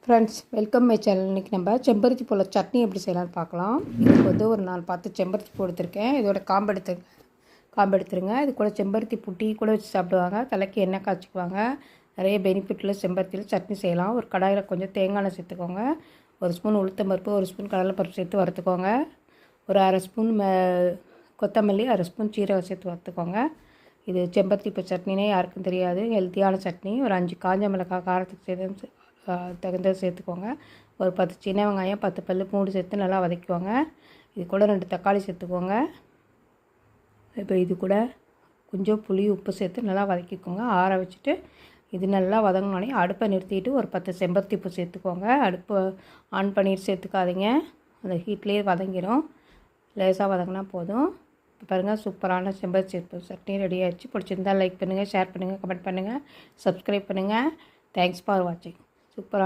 Friends welcome my channel. இன்றைக்கி நம்ம செம்பருத்தி பூவில் சட்னி எப்படி செய்யலாம்னு பார்க்கலாம். இதுக்கு ஒரு 4-10 செம்பருத்தி பூ எடுத்திருக்கேன். இதோட காம்பு எடுத்துருங்க. இது கூட செம்பருத்தி பூ டீ கூட வச்சு சாப்பிடுவாங்க. தலைக்கு எண்ணெய் காய்ச்சிக்குவாங்க. நிறைய பெனிஃபிட்டில் செம்பருத்தியில் சட்னி செய்யலாம். ஒரு கடாயில் கொஞ்சம் தேங்காய் எண்ணெய் சேர்த்துக்கோங்க. 1 ஸ்பூன் உளுத்தம்பருப்பு, 1 ஸ்பூன் கடலைப்பருப்பு சேர்த்து வறுத்துக்கோங்க. ஒரு அரை ஸ்பூன் கொத்தமல்லி, அரை ஸ்பூன் சீரகம் சேர்த்து வறுத்துக்கோங்க. இது செம்பருத்தி பூ சட்னினே யாருக்கும் தெரியாது, ஹெல்த்தியான சட்னி. ஒரு 5 காஞ்ச மிளகாய் காரத்துக்கு தகுந்தது சேர்த்துக்கோங்க. ஒரு 10 சின்ன வெங்காயம், 10 பல் பூண்டு சேர்த்து நல்லா வதக்குவாங்க. இது கூட 2 தக்காளி சேர்த்துக்கோங்க. இப்போ இது கூட கொஞ்சம் புளி, உப்பு சேர்த்து நல்லா வதக்கிக்கோங்க. ஆற வச்சுட்டு இது நல்லா வதங்கினோடனே அடுப்பை நிறுத்திட்டு ஒரு 10 செம்பருத்தி பூ சேர்த்துக்கோங்க. அடுப்பு ஆன் பண்ணிட்டு சேர்த்துக்காதீங்க, அந்த ஹீட்லேயே வதங்கிடும். லேசாக வதங்கினா போதும். இப்போ பாருங்கள், சூப்பரான செம்பருத்தி பூ சட்னி ரெடி ஆகிடுச்சு. பிடிச்சிருந்தால் லைக் பண்ணுங்கள், ஷேர் பண்ணுங்கள், கமெண்ட் பண்ணுங்கள், சப்ஸ்கிரைப் பண்ணுங்கள். தேங்க்ஸ் ஃபார் வாட்சிங். சூப்பராக